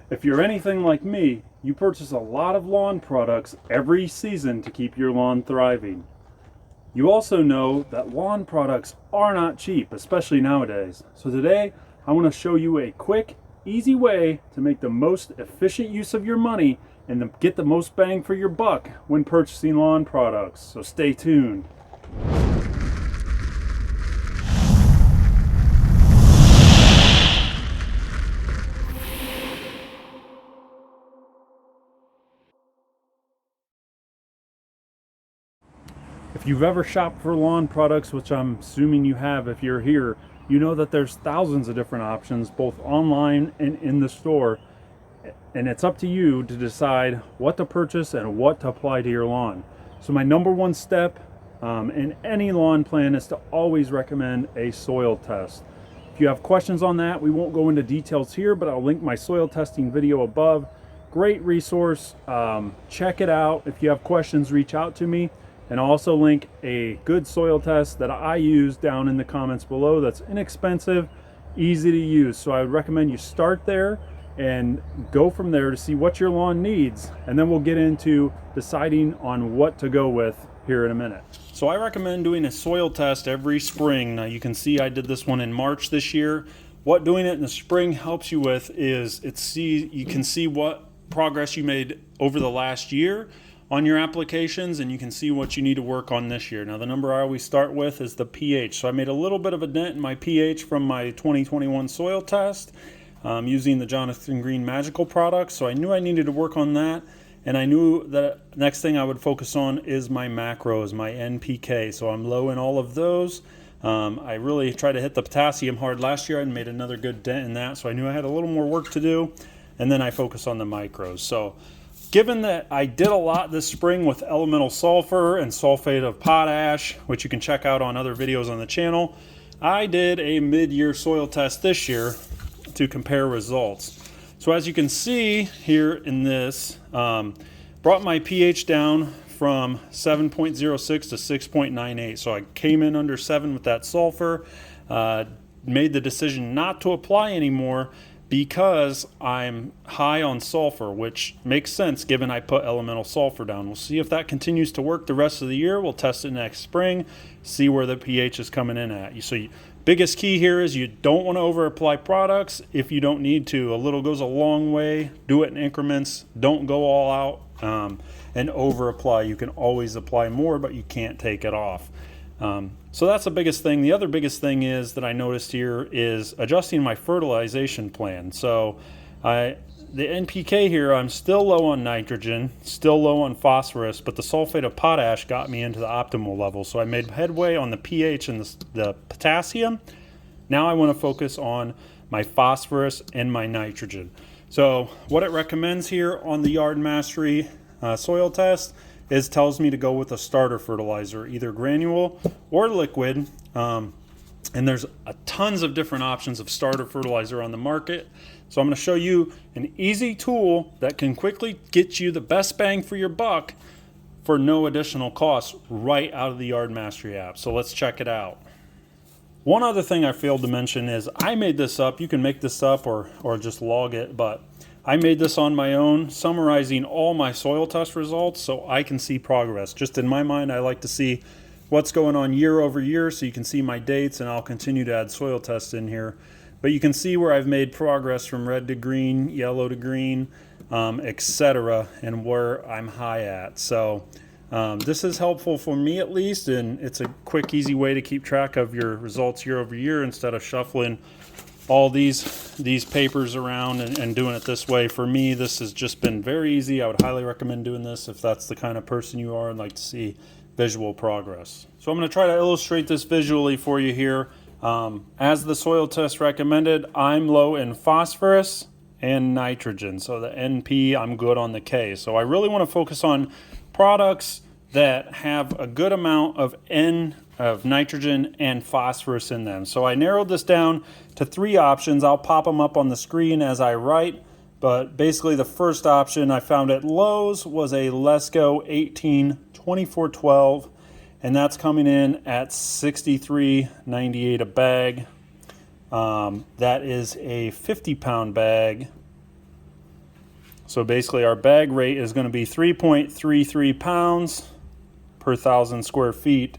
If you're anything like me, you purchase a lot of lawn products every season to keep your lawn thriving. You also know that lawn products are not cheap, especially nowadays. So today, I want to show you a quick, easy way to make the most efficient use of your money and to get the most bang for your buck when purchasing lawn products. So stay tuned. If you've ever shopped for lawn products, which I'm assuming you have if you're here, you know that there's thousands of different options, both online and in the store. And it's up to you to decide what to purchase and what to apply to your lawn. So my number one step in any lawn plan is to always recommend a soil test. If you have questions on that, we won't go into details here, but I'll link my soil testing video above. Great resource. Check it out. If you have questions, reach out to me. And I'll also link a good soil test that I use down in the comments below that's inexpensive, easy to use. So I would recommend you start there and go from there to see what your lawn needs. And then we'll get into deciding on what to go with here in a minute. So I recommend doing a soil test every spring. Now you can see I did this one in March this year. What doing it in the spring helps you with is you can see what progress you made over the last year on your applications, and you can see what you need to work on this year. Now the number I always start with is the pH. So I made a little bit of a dent in my pH from my 2021 soil test using the Jonathan Green Magical products. So I knew I needed to work on that, and I knew that next thing I would focus on is my macros, my NPK. So I'm low in all of those. I really tried to hit the potassium hard last year and made another good dent in that. So I knew I had a little more work to do, and then I focus on the micros. So given that I did a lot this spring with elemental sulfur and sulfate of potash, which you can check out on other videos on the channel, I did a mid-year soil test this year to compare results. So as you can see here in this, brought my pH down from 7.06 to 6.98. So I came in under 7 with that sulfur, made the decision not to apply anymore because I'm high on sulfur, which makes sense given I put elemental sulfur down. We'll see if that continues to work the rest of the year. We'll test it next spring, see where the pH is coming in at. So biggest key here is you don't want to over apply products if you don't need to. A little goes a long way. Do it in increments. Don't go all out and over apply. You can always apply more, but you can't take it off. So that's the biggest thing. The other biggest thing is that I noticed here is adjusting my fertilization plan. So the NPK here, I'm still low on nitrogen, still low on phosphorus, but the sulfate of potash got me into the optimal level. So I made headway on the pH and the potassium. Now I want to focus on my phosphorus and my nitrogen. So what it recommends here on the Yard Mastery soil test is tells me to go with a starter fertilizer, either granule or liquid. And there's tons of different options of starter fertilizer on the market. So I'm going to show you an easy tool that can quickly get you the best bang for your buck for no additional cost right out of the Yard Mastery app. So let's check it out. One other thing I failed to mention is I made this up. You can make this up or just log it, but I made this on my own, summarizing all my soil test results so I can see progress. Just in my mind, I like to see what's going on year over year so you can see my dates, and I'll continue to add soil tests in here. But you can see where I've made progress from red to green, yellow to green, etc., and where I'm high at. So this is helpful for me at least, and it's a quick, easy way to keep track of your results year over year instead of shuffling all these papers around and doing it this way. For me, this has just been very easy. I would highly recommend doing this if that's the kind of person you are and like to see visual progress. So I'm going to try to illustrate this visually for you here. As the soil test recommended, I'm low in phosphorus and nitrogen. So the NP, I'm good on the K. So I really want to focus on products that have a good amount of nitrogen and phosphorus in them. So I narrowed this down to 3 options. I'll pop them up on the screen as I write, but basically the first option I found at Lowe's was a Lesco 18 2412, and that's coming in at $63.98 a bag. That is a 50-pound bag. So basically our bag rate is going to be 3.33 pounds per 1,000 square feet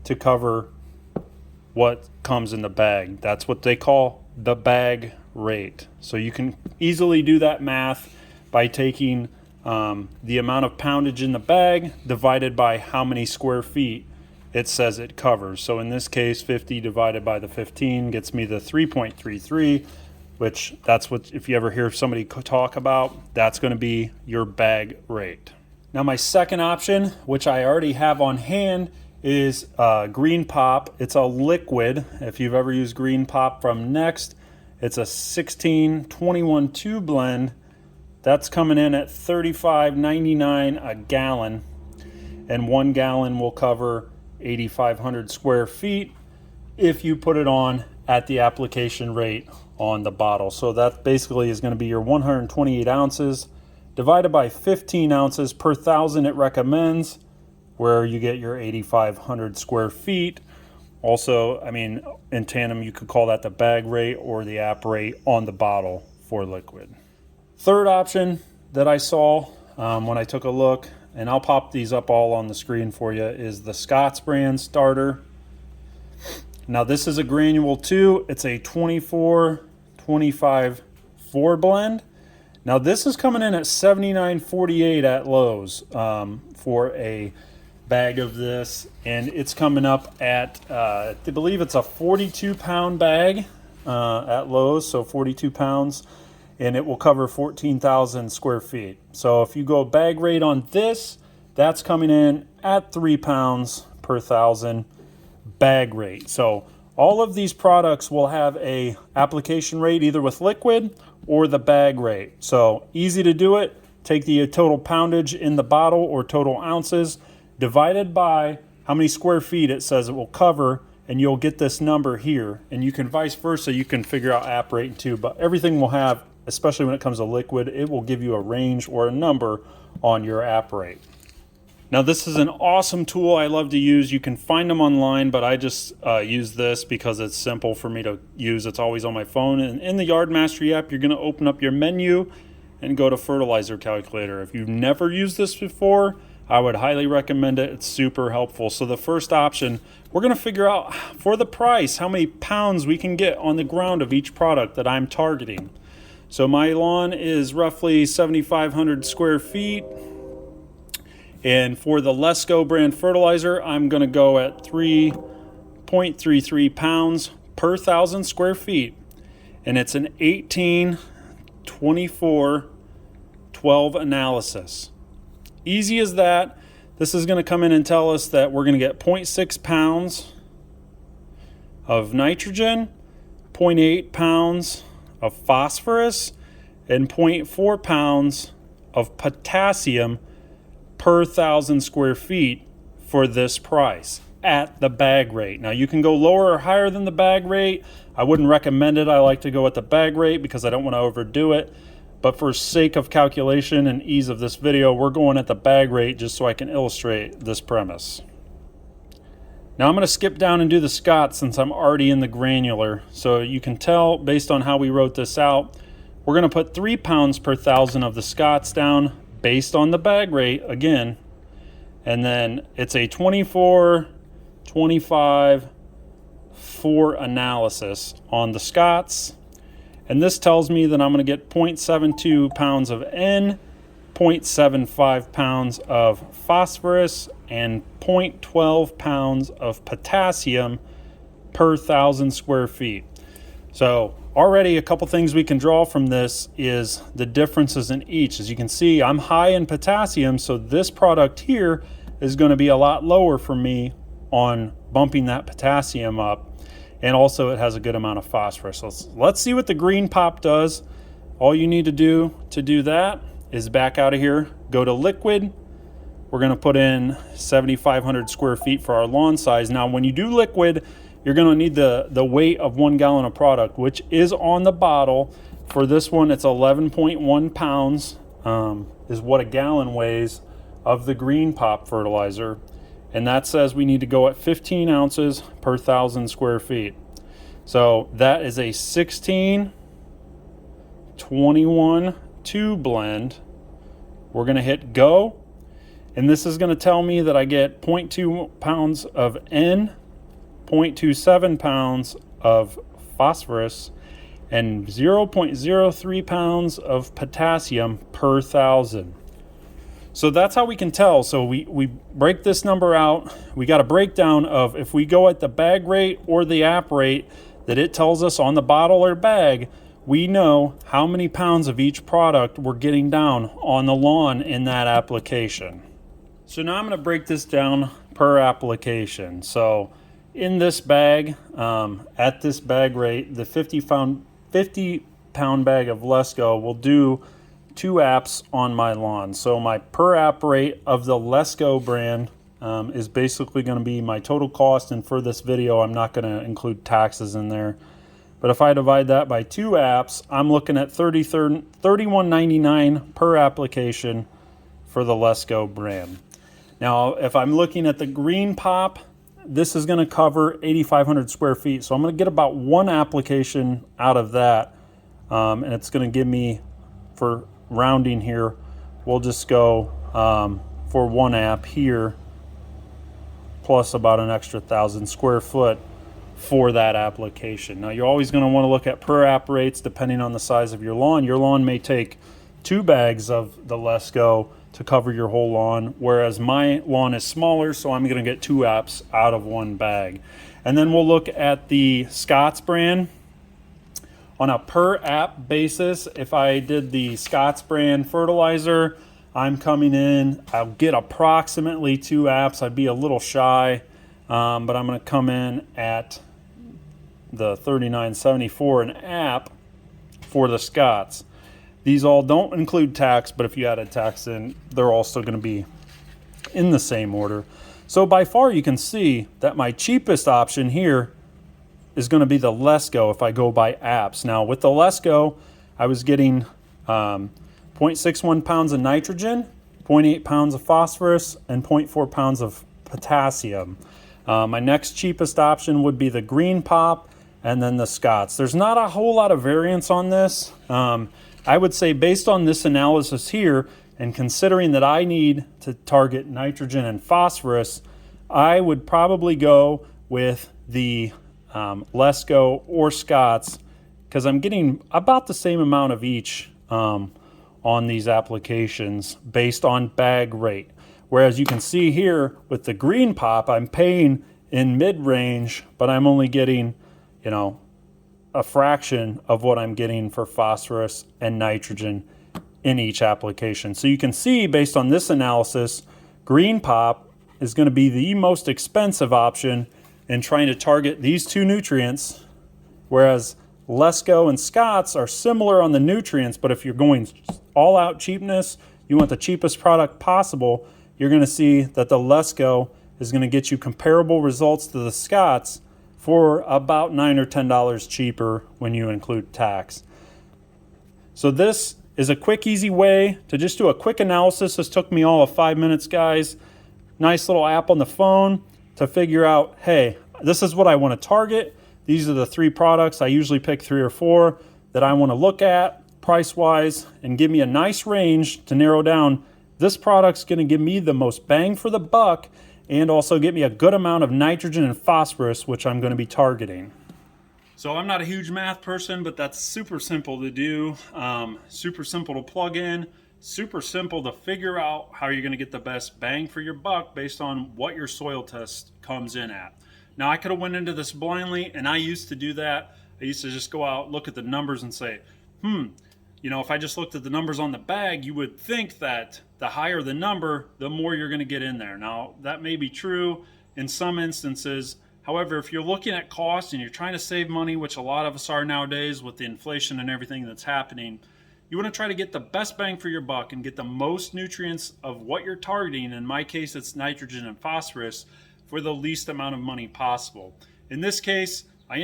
to cover what comes in the bag. That's what they call the bag rate. So you can easily do that math by taking the amount of poundage in the bag divided by how many square feet it says it covers. So in this case, 50 divided by the 15 gets me the 3.33, which that's what, if you ever hear somebody talk about, that's going to be your bag rate. Now my second option, which I already have on hand, is Green Pop. It's a liquid. If you've ever used Green Pop from Next, it's a 16-21-2 blend. That's coming in at $35.99 a gallon, and 1 gallon will cover 8,500 square feet if you put it on at the application rate on the bottle. So that basically is going to be your 128 ounces divided by 15 ounces per 1,000 it recommends, where you get your 8,500 square feet. Also, I mean, in tandem, you could call that the bag rate or the app rate on the bottle for liquid. Third option that I saw when I took a look, and I'll pop these up all on the screen for you, is the Scott's brand starter. Now this is a granule too. It's a 24-25-4 blend. Now this is coming in at $79.48 at Lowe's for a bag of this, and it's coming up at I believe it's a 42-pound bag at Lowe's, so 42 pounds, and it will cover 14,000 square feet. So if you go bag rate on this, that's coming in at 3 pounds per 1,000 bag rate. So all of these products will have a application rate either with liquid or the bag rate. So easy to do it. Take the total poundage in the bottle or total ounces divided by how many square feet it says it will cover, and you'll get this number here. And you can vice versa, you can figure out app rate too, but everything will have, especially when it comes to liquid, it will give you a range or a number on your app rate. Now this is an awesome tool I love to use. You can find them online, but I just use this because it's simple for me to use. It's always on my phone. And in the Yard Mastery app, you're going to open up your menu and go to Fertilizer Calculator. If you've never used this before, I would highly recommend it. It's super helpful. So the first option, we're going to figure out for the price how many pounds we can get on the ground of each product that I'm targeting. So my lawn is roughly 7,500 square feet. And for the Lesco brand fertilizer, I'm going to go at 3.33 pounds per 1,000 square feet. And it's an 18-24-12 analysis. Easy as that. This is going to come in and tell us that we're going to get 0.6 pounds of nitrogen, 0.8 pounds of phosphorus, and 0.4 pounds of potassium per 1,000 square feet for this price at the bag rate. Now you can go lower or higher than the bag rate. I wouldn't recommend it. I like to go at the bag rate because I don't want to overdo it. But for sake of calculation and ease of this video, we're going at the bag rate just so I can illustrate this premise. Now I'm going to skip down and do the Scott since I'm already in the granular. So you can tell based on how we wrote this out, we're going to put 3 pounds per 1,000 of the Scotts down based on the bag rate again. And then it's a 24-25-4 analysis on the Scotts. And this tells me that I'm going to get 0.72 pounds of N, 0.75 pounds of phosphorus, and 0.12 pounds of potassium per 1,000 square feet. So already a couple things we can draw from this is the differences in each. As you can see, I'm high in potassium, so this product here is going to be a lot lower for me on bumping that potassium up. And also it has a good amount of phosphorus. So let's see what the Green Pop does. All you need to do that is back out of here, go to liquid. We're going to put in 7,500 square feet for our lawn size. Now when you do liquid, you're going to need the weight of 1 gallon of product, which is on the bottle. For this one, it's 11.1 pounds is what a gallon weighs of the Green Pop fertilizer. And that says we need to go at 15 ounces per 1,000 square feet. So that is a 16-21-2 blend. We're going to hit go, and this is going to tell me that I get 0.2 pounds of N, 0.27 pounds of phosphorus, and 0.03 pounds of potassium per 1,000. So that's how we can tell. So we break this number out. We got a breakdown of if we go at the bag rate or the app rate that it tells us on the bottle or bag, we know how many pounds of each product we're getting down on the lawn in that application. So now I'm going to break this down per application. So in this bag, at this bag rate, the 50 pound bag of Lesco will do 2 apps on my lawn. So my per app rate of the Lesco brand is basically going to be my total cost, and for this video I'm not going to include taxes in there. But if I divide that by 2 apps, I'm looking at $31.99 per application for the Lesco brand. Now if I'm looking at the green pop, this is going to cover 8,500 square feet. So I'm going to get about 1 application out of that, and it's going to give me, for rounding here, we'll just go for 1 app here, plus about an extra 1,000 square foot for that application. Now you're always going to want to look at per app rates depending on the size of your lawn. Your lawn may take 2 bags of the Lesco to cover your whole lawn, whereas my lawn is smaller, so I'm going to get 2 apps out of 1 bag. And then we'll look at the Scott's brand. On a per app basis, if I did the Scott's brand fertilizer, I'm coming in, I'll get approximately 2 apps. I'd be a little shy, but I'm going to come in at the $39.74 an app for the Scott's. These all don't include tax, but if you added tax in, they're all still going to be in the same order. So by far you can see that my cheapest option here is going to be the Lesco if I go by apps. Now with the Lesco, I was getting 0.61 pounds of nitrogen, 0.8 pounds of phosphorus, and 0.4 pounds of potassium. My next cheapest option would be the green pop and then the Scott's. There's not a whole lot of variance on this. I would say based on this analysis here, and considering that I need to target nitrogen and phosphorus, I would probably go with the Lesco or Scott's, because I'm getting about the same amount of each on these applications based on bag rate. Whereas you can see here with the green pop, I'm paying in mid-range, but I'm only getting, a fraction of what I'm getting for phosphorus and nitrogen in each application. So you can see based on this analysis, green pop is going to be the most expensive option in trying to target these 2 nutrients, whereas Lesco and Scott's are similar on the nutrients, but if you're going all out cheapness, you want the cheapest product possible, you're going to see that the Lesco is going to get you comparable results to the Scott's for about $9 or $10 cheaper when you include tax. So this is a quick, easy way to just do a quick analysis. This took me all of 5 minutes, guys. Nice little app on the phone to figure out, hey, this is what I want to target. These are the 3 products. I usually pick 3 or 4 that I want to look at price-wise and give me a nice range to narrow down. This product's going to give me the most bang for the buck and also get me a good amount of nitrogen and phosphorus, which I'm going to be targeting. So I'm not a huge math person, but that's super simple to do, super simple to plug in, super simple to figure out how you're going to get the best bang for your buck based on what your soil test comes in at. Now I could have went into this blindly, and I used to do that. I used to just go out, look at the numbers and say, if I just looked at the numbers on the bag, you would think that the higher the number, the more you're going to get in there. Now, that may be true in some instances. However, if you're looking at cost and you're trying to save money, which a lot of us are nowadays with the inflation and everything that's happening, you want to try to get the best bang for your buck and get the most nutrients of what you're targeting. In my case, it's nitrogen and phosphorus for the least amount of money possible. In this case, I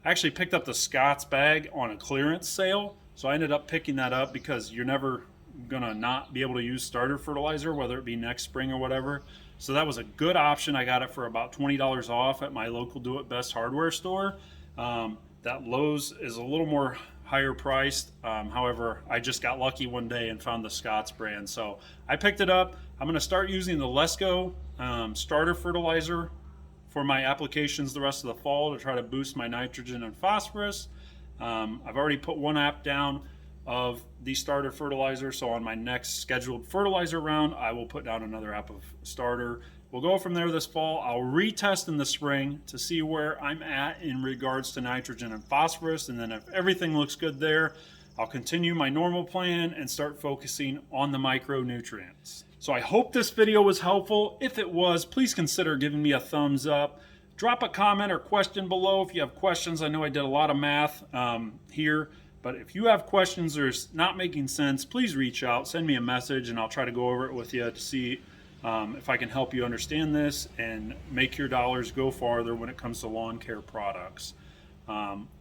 actually picked up the Scott's bag on a clearance sale. So I ended up picking that up because you're never gonna not be able to use starter fertilizer, whether it be next spring or whatever. So that was a good option. I got it for about $20 off at my local Do It Best hardware store. That Lowe's is a little more higher priced. However, I just got lucky one day and found the Scott's brand, so I picked it up. I'm going to start using the Lesco starter fertilizer for my applications the rest of the fall to try to boost my nitrogen and phosphorus. I've already put one app down of the starter fertilizer, so on my next scheduled fertilizer round I will put down another app of starter. We'll go from there this fall. I'll retest in the spring to see where I'm at in regards to nitrogen and phosphorus, and then if everything looks good there, I'll continue my normal plan and start focusing on the micronutrients. So I hope this video was helpful. If it was, please consider giving me a thumbs up. Drop a comment or question below if you have questions. I know I did a lot of math here, but if you have questions or it's not making sense, please reach out, send me a message, and I'll try to go over it with you to see if I can help you understand this and make your dollars go farther when it comes to lawn care products.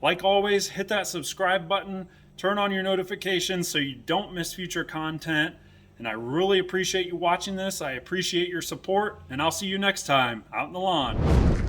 Like always, hit that subscribe button, turn on your notifications so you don't miss future content. And I really appreciate you watching this. I appreciate your support, and I'll see you next time out in the lawn.